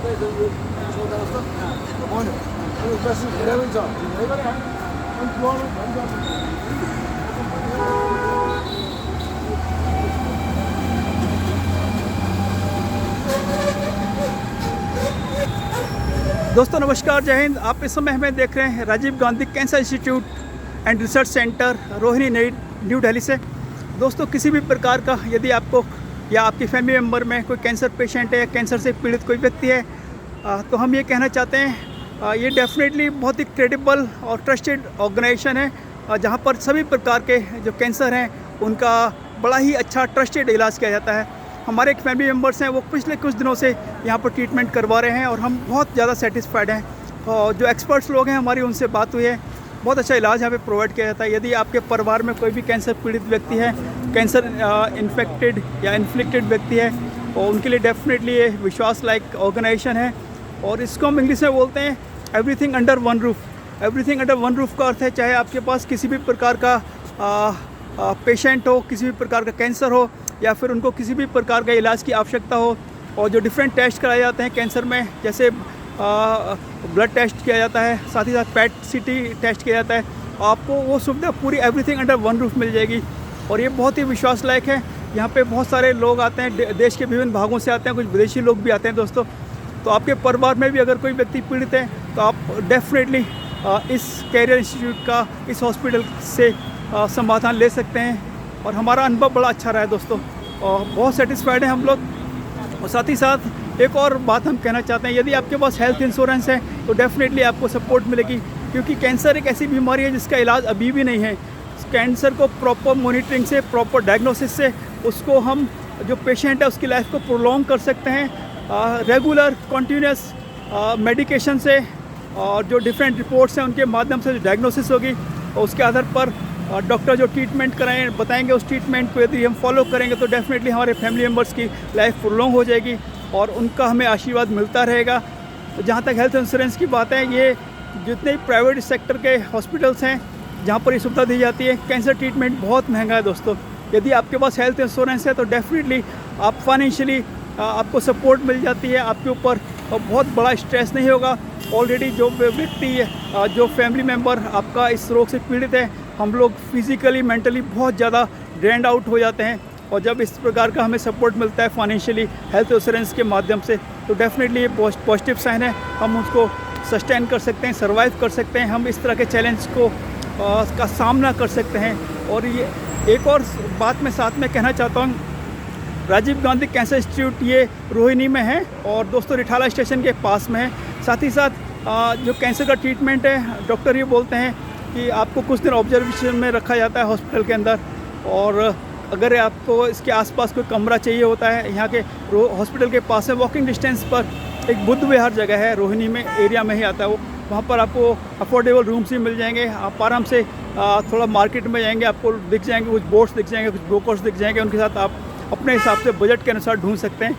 दोस्तों नमस्कार, जय हिंद। आप इस समय हमें देख रहे हैं Rajiv Gandhi cancer institute and research centre, Rohini, New Delhi से। दोस्तों, किसी भी प्रकार का यदि आपको या आपकी फैमिली मेम्बर में कोई कैंसर पेशेंट है या कैंसर से पीड़ित कोई व्यक्ति है, तो हम ये कहना चाहते हैं ये डेफिनेटली बहुत ही क्रेडिबल और ट्रस्टेड ऑर्गेनाइजेशन है, जहाँ पर सभी प्रकार के जो कैंसर हैं उनका बड़ा ही अच्छा ट्रस्टेड इलाज किया जाता है। हमारे एक फैमिली मेम्बर्स हैं, वो पिछले कुछ दिनों से यहाँ पर ट्रीटमेंट करवा रहे हैं और हम बहुत ज़्यादा सेटिस्फाइड हैं। और जो एक्सपर्ट्स लोग हैं, हमारी उनसे बात हुई है, बहुत अच्छा इलाज यहाँ पे प्रोवाइड किया जाता है। यदि आपके परिवार में कोई भी कैंसर पीड़ित व्यक्ति है, कैंसर इन्फेक्टेड या इन्फ्लिक्टेड व्यक्ति है, और उनके लिए डेफिनेटली ये विश्वास लाइक ऑर्गेनाइजेशन है। और इसको हम इंग्लिश में बोलते हैं everything under one roof. Everything under one roof का अर्थ है, चाहे आपके पास किसी भी प्रकार का पेशेंट हो, किसी भी प्रकार का कैंसर हो, या फिर उनको किसी भी प्रकार का इलाज की आवश्यकता हो, और जो डिफरेंट टेस्ट कराए जाते हैं कैंसर में, जैसे ब्लड टेस्ट किया जाता है, साथ ही साथ पैट सीटी टेस्ट किया जाता है, आपको वो सुविधा पूरी एवरीथिंग अंडर वन रूफ मिल जाएगी। और ये बहुत ही विश्वास लायक है। यहाँ पे बहुत सारे लोग आते हैं, देश के विभिन्न भागों से आते हैं, कुछ विदेशी लोग भी आते हैं। दोस्तों, तो आपके परिवार में भी अगर कोई व्यक्ति पीड़ित है, तो आप डेफिनेटली इस कैरियर इंस्टीट्यूट का, इस हॉस्पिटल से समाधान ले सकते हैं। और हमारा अनुभव बड़ा अच्छा रहा है दोस्तों, और बहुत सेटिस्फाइड हैं हम लोग। और साथ ही साथ एक और बात हम कहना चाहते हैं, यदि आपके पास हेल्थ इंश्योरेंस है तो डेफिनेटली आपको सपोर्ट मिलेगी, क्योंकि कैंसर एक ऐसी बीमारी है जिसका इलाज अभी भी नहीं है। कैंसर को प्रॉपर मॉनिटरिंग से, प्रॉपर डायग्नोसिस से, उसको हम जो पेशेंट है उसकी लाइफ को प्रोलॉन्ग कर सकते हैं, रेगुलर कॉन्टीन्यूस मेडिकेशन से, और जो डिफरेंट रिपोर्ट्स हैं उनके माध्यम से जो डायग्नोसिस होगी, और उसके आधार पर डॉक्टर जो ट्रीटमेंट कराएं बताएंगे, उस ट्रीटमेंट को यदि हम फॉलो करेंगे तो डेफिनेटली हमारे फैमिली मेम्बर्स की लाइफ प्रोलॉन्ग हो जाएगी और उनका हमें आशीर्वाद मिलता रहेगा। तो जहाँ तक हेल्थ इंश्योरेंस की बात है, ये जितने प्राइवेट सेक्टर के हॉस्पिटल्स हैं जहाँ पर ये सुविधा दी जाती है, कैंसर ट्रीटमेंट बहुत महंगा है दोस्तों। यदि आपके पास हेल्थ इंश्योरेंस है तो डेफिनेटली आप फाइनेंशियली आपको सपोर्ट मिल जाती है, आपके ऊपर बहुत बड़ा स्ट्रेस नहीं होगा। ऑलरेडी जो व्यक्ति जो फैमिली मेम्बर आपका इस रोग से पीड़ित है, हम लोग फिज़िकली मेंटली बहुत ज़्यादा ड्रेन्ड आउट हो जाते हैं, और जब इस प्रकार का हमें सपोर्ट मिलता है फाइनेंशियली हेल्थ इंश्योरेंस के माध्यम से, तो डेफिनेटली ये पॉजिटिव साइन है। हम उसको सस्टेन कर सकते हैं, सर्वाइव कर सकते हैं, हम इस तरह के चैलेंज को का सामना कर सकते हैं। और ये एक और बात मैं साथ में कहना चाहता हूँ, राजीव गांधी कैंसर इंस्टीट्यूट ये रोहिणी में है, और दोस्तों रिठाला स्टेशन के पास में है। साथ ही साथ जो कैंसर का ट्रीटमेंट है, डॉक्टर ये बोलते हैं कि आपको कुछ दिन ऑब्जर्वेशन में रखा जाता है हॉस्पिटल के अंदर, और अगर आपको इसके आसपास कोई कमरा चाहिए होता है, यहाँ के हॉस्पिटल के पास में वॉकिंग डिस्टेंस पर एक बुद्ध विहार जगह है, रोहिणी में एरिया में ही आता है वो, वहाँ पर आपको अफोर्डेबल रूम्स भी मिल जाएंगे। आप आराम से थोड़ा मार्केट में जाएंगे, आपको दिख जाएंगे कुछ बोर्ड्स दिख जाएंगे, कुछ ब्रोकर्स दिख जाएंगे, उनके साथ आप अपने हिसाब से बजट के अनुसार ढूंढ सकते हैं।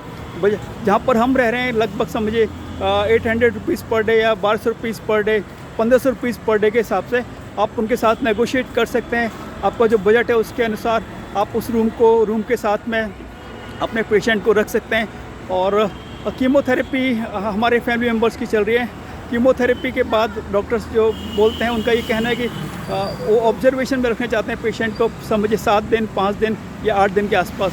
जहाँ पर हम रह रहे हैं लगभग समझिए 800 रुपीज़ पर डे या 1200 rupees per day, 1500 rupees per day के हिसाब से आप उनके साथ नेगोशिएट कर सकते हैं। आपका जो बजट है उसके अनुसार आप उस रूम के साथ में अपने पेशेंट को रख सकते हैं। और कीमोथेरेपी हमारे फैमिली मेम्बर्स की चल रही है। कीमोथेरेपी के बाद डॉक्टर्स जो बोलते हैं, उनका ये कहना है कि वो ऑब्जर्वेशन में रखना चाहते हैं पेशेंट को, समझिए 7 दिन, 5 दिन या 8 दिन के आसपास।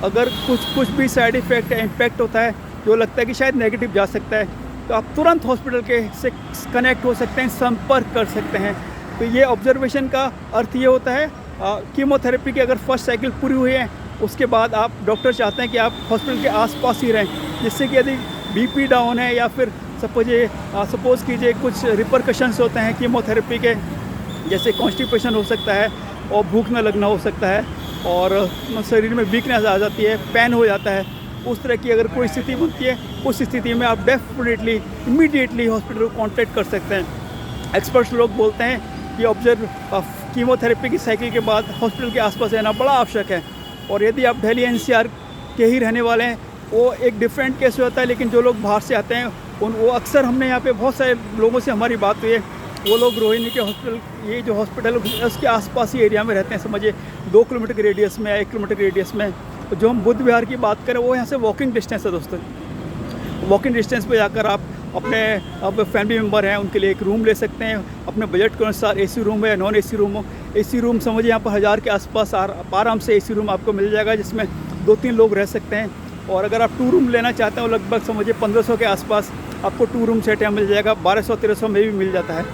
अगर कुछ भी साइड इफ़ेक्ट या इम्पैक्ट होता है जो लगता है कि शायद नेगेटिव जा सकता है, तो आप तुरंत हॉस्पिटल के से कनेक्ट हो सकते हैं, संपर्क कर सकते हैं। तो ये ऑब्जर्वेशन का अर्थ ये होता है, कीमोथेरेपी की अगर फर्स्ट साइकिल पूरी हुई है, उसके बाद आप डॉक्टर चाहते हैं कि आप हॉस्पिटल के आसपास ही रहें, जिससे कि यदि बीपी डाउन है या फिर सपोज़ कीजिए कुछ रिपरकशंस होते हैं कीमोथेरेपी के, जैसे कॉन्स्टिपेशन हो सकता है और भूख न लगना हो सकता है, और शरीर में वीकनेस आ जाती है, पेन हो जाता है, उस तरह की अगर कोई स्थिति बनती है, उस स्थिति में आप डेफिनेटली इमीडिएटली हॉस्पिटल को कॉन्टैक्ट कर सकते हैं। एक्सपर्ट्स लोग बोलते हैं कि कीमोथेरेपी की साइकिल के बाद हॉस्पिटल के आसपास रहना बड़ा आवश्यक है। और यदि आप दिल्ली एनसीआर के ही रहने वाले हैं, वो एक डिफरेंट केस होता है, लेकिन जो लोग बाहर से आते हैं वो अक्सर, हमने यहाँ पे बहुत सारे लोगों से हमारी बात हुई है, वो लोग रोहिणी के हॉस्पिटल, ये जो हॉस्पिटल है उसके आसपास ही एरिया में रहते हैं, समझिए 2 किलोमीटर के रेडियस में या 1 किलोमीटर के रेडियस में। तो जो हम बुद्ध विहार की बात करें, वो यहाँ से वॉकिंग डिस्टेंस है दोस्तों। वॉक इन डिस्टेंस पे जाकर आप अपने अब फैमिली मेम्बर हैं उनके लिए एक रूम ले सकते हैं अपने बजट के अनुसार। एसी रूम है या नॉन एसी रूम हो। एसी रूम समझिए यहाँ पर 1000 के आसपास आराम से एसी रूम आपको मिल जाएगा, जिसमें 2-3 लोग रह सकते हैं। और अगर आप 2 रूम लेना चाहते हो, लगभग समझिए 1500 के आसपास आपको 2 रूम सेट यहाँ मिल जाएगा, 1200-1300 में भी मिल जाता है।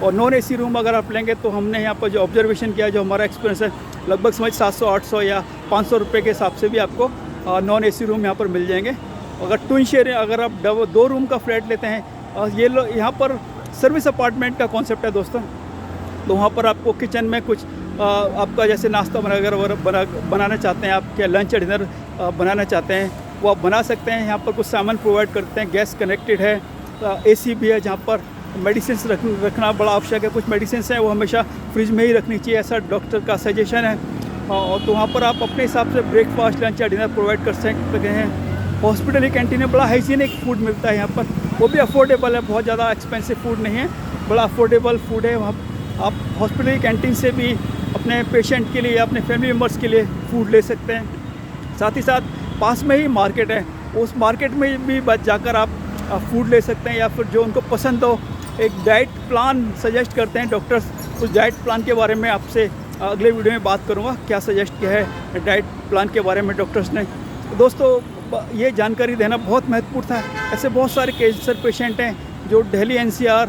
और नॉन एसी रूम अगर आप लेंगे तो हमने यहाँ पर जो ऑब्जर्वेशन किया, जो हमारा एक्सपीरियंस है, लगभग समझ 700-800 या 500 रुपये के हिसाब से भी आपको नॉन एसी रूम यहाँ पर मिल जाएंगे। अगर ट्विन शेयर, अगर आप 2 रूम का फ्लैट लेते हैं, ये यहाँ पर सर्विस अपार्टमेंट का कॉन्सेप्ट है दोस्तों। तो वहाँ पर आपको किचन में कुछ आपका जैसे नाश्ता बनाना चाहते हैं, आप क्या लंच या डिनर बनाना चाहते हैं, वो आप बना सकते हैं। यहाँ पर कुछ सामान प्रोवाइड करते हैं, गैस कनेक्टेड है, एसी भी है, जहाँ पर मेडिसिन रखना बड़ा आवश्यक है। कुछ मेडिसिन हैं वो हमेशा फ्रिज में ही रखनी चाहिए, ऐसा डॉक्टर का सजेशन है। और तो वहाँ पर आप अपने हिसाब से ब्रेकफास्ट, लंच या डिनर प्रोवाइड कर सकते हैं। हॉस्पिटल की कैंटीन में बड़ा हाइजीनिक फूड मिलता है यहाँ पर, वो भी अफोर्डेबल है, बहुत ज़्यादा एक्सपेंसिव फूड नहीं है, बड़ा अफोर्डेबल फूड है। वहाँ आप हॉस्पिटल की कैंटीन से भी अपने पेशेंट के लिए या अपने फैमिली मेम्बर्स के लिए फूड ले सकते हैं। साथ ही साथ पास में ही मार्केट है, उस मार्केट में भी जाकर आप फूड ले सकते हैं, या फिर जो उनको पसंद हो। एक डाइट प्लान सजेस्ट करते हैं डॉक्टर्स, उस डाइट प्लान के बारे में आपसे अगले वीडियो में बात करूँगा, क्या सजेस्ट किया है डाइट प्लान के बारे में डॉक्टर्स ने। दोस्तों ये जानकारी देना बहुत महत्वपूर्ण था। ऐसे बहुत सारे कैंसर पेशेंट हैं जो दिल्ली NCR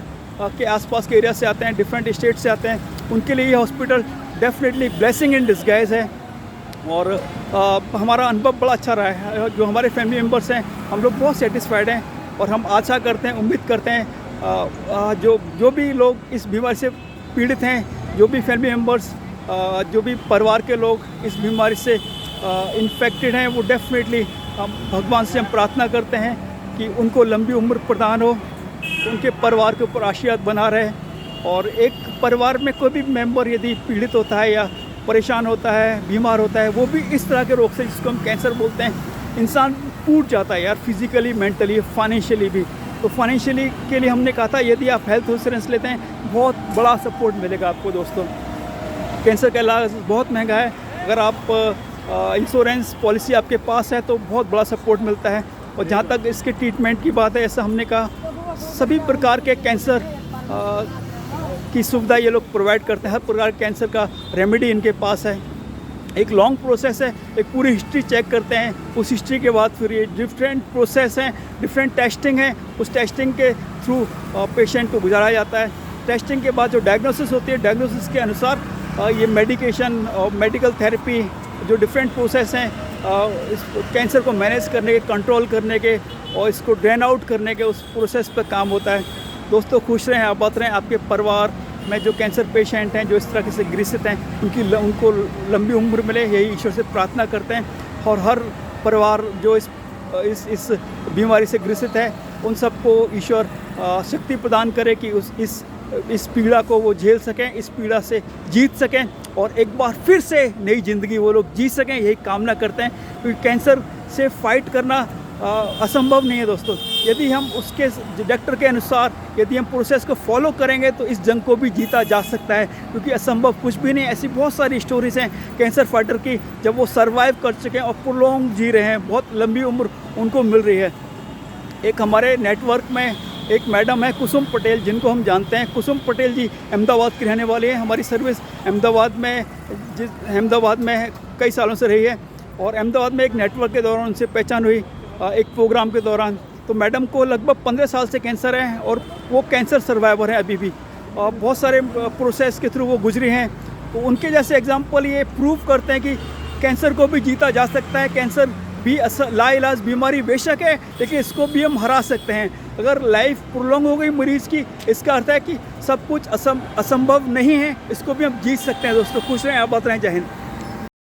के आसपास के एरिया से आते हैं, डिफरेंट स्टेट से आते हैं, उनके लिए ये hospital definitely blessing in disguise है। और हमारा अनुभव बड़ा अच्छा रहा है। जो हमारे फैमिली मेम्बर्स हैं, हम लोग बहुत सेटिस्फाइड हैं, और हम आशा करते हैं, उम्मीद करते हैं जो भी लोग इस बीमारी से पीड़ित हैं, जो भी फैमिली मेम्बर्स, जो भी परिवार के लोग इस बीमारी से इन्फेक्टेड हैं, वो डेफिनेटली भगवान से हम प्रार्थना करते हैं कि उनको लंबी उम्र प्रदान हो, उनके परिवार के ऊपर आशीर्वाद बना रहे। और एक परिवार में कोई भी मेंबर यदि पीड़ित होता है या परेशान होता है, बीमार होता है, वो भी इस तरह के रोग से, जिसको हम कैंसर बोलते हैं, इंसान टूट जाता है यार, फिजिकली, मेंटली, फाइनेंशियली भी। तो फाइनेंशियली के लिए हमने कहा था, यदि आप हेल्थ इंश्योरेंस लेते हैं, बहुत बड़ा सपोर्ट मिलेगा आपको दोस्तों। कैंसर का इलाज बहुत महंगा है, अगर आप इंश्योरेंस पॉलिसी आपके पास है तो बहुत बड़ा सपोर्ट मिलता है। और जहाँ तक इसके ट्रीटमेंट की बात है, ऐसा हमने कहा, सभी प्रकार के कैंसर की सुविधा ये लोग प्रोवाइड करते हैं। हर प्रकार के कैंसर का रेमेडी इनके पास है। एक लॉन्ग प्रोसेस है, एक पूरी हिस्ट्री चेक करते हैं, उस हिस्ट्री के बाद फिर ये डिफरेंट प्रोसेस हैं, डिफरेंट टेस्टिंग है, उस टेस्टिंग के थ्रू पेशेंट को गुजारा जाता है। टेस्टिंग के बाद जो डायग्नोसिस होती है, डायग्नोसिस के अनुसार ये मेडिकेशन और मेडिकल थेरेपी, जो डिफरेंट प्रोसेस हैं इस कैंसर को मैनेज करने के, कंट्रोल करने के और इसको ड्रेन आउट करने के, उस प्रोसेस पर काम होता है। दोस्तों खुश रहें, आबाद रहें। आपके परिवार में जो कैंसर पेशेंट हैं, जो इस तरह से ग्रसित हैं, उनको लंबी उम्र मिले, यही ईश्वर से प्रार्थना करते हैं। और हर परिवार जो इस बीमारी से ग्रसित है, उन सबको ईश्वर शक्ति प्रदान करे कि इस पीड़ा को वो झेल सकें, इस पीड़ा से जीत सकें, और एक बार फिर से नई ज़िंदगी वो लोग जी सकें, यही कामना करते हैं। क्योंकि कैंसर से फाइट करना असंभव नहीं है दोस्तों। यदि हम उसके डॉक्टर के अनुसार यदि हम प्रोसेस को फॉलो करेंगे तो इस जंग को भी जीता जा सकता है, क्योंकि असंभव कुछ भी नहीं। ऐसी बहुत सारी स्टोरीज़ हैं कैंसर फाइटर की, जब वो सर्वाइव कर चुके हैं और प्रोलॉन्ग जी रहे हैं, बहुत लंबी उम्र उनको मिल रही है। एक हमारे नेटवर्क में एक मैडम है कुसुम पटेल, जिनको हम जानते हैं। कुसुम पटेल जी अहमदाबाद के रहने वाले हैं। हमारी सर्विस अहमदाबाद में कई सालों से रही है, और अहमदाबाद में एक नेटवर्क के दौरान उनसे पहचान हुई, एक प्रोग्राम के दौरान। तो मैडम को लगभग 15 साल से कैंसर है, और वो कैंसर सर्वाइवर है अभी भी, और बहुत सारे प्रोसेस के थ्रू वो गुजरी हैं। तो उनके जैसे एग्जाम्पल ये प्रूव करते हैं कि कैंसर को भी जीता जा सकता है। कैंसर भी लाइलाज बीमारी बेशक है, लेकिन इसको भी हम हरा सकते हैं। अगर लाइफ प्रोलॉन्ग हो गई मरीज़ की, इसका अर्थ है कि सब कुछ असंभव नहीं है, इसको भी हम जीत सकते हैं। दोस्तों खुश रहें, आबाद रहें, जय हिंद।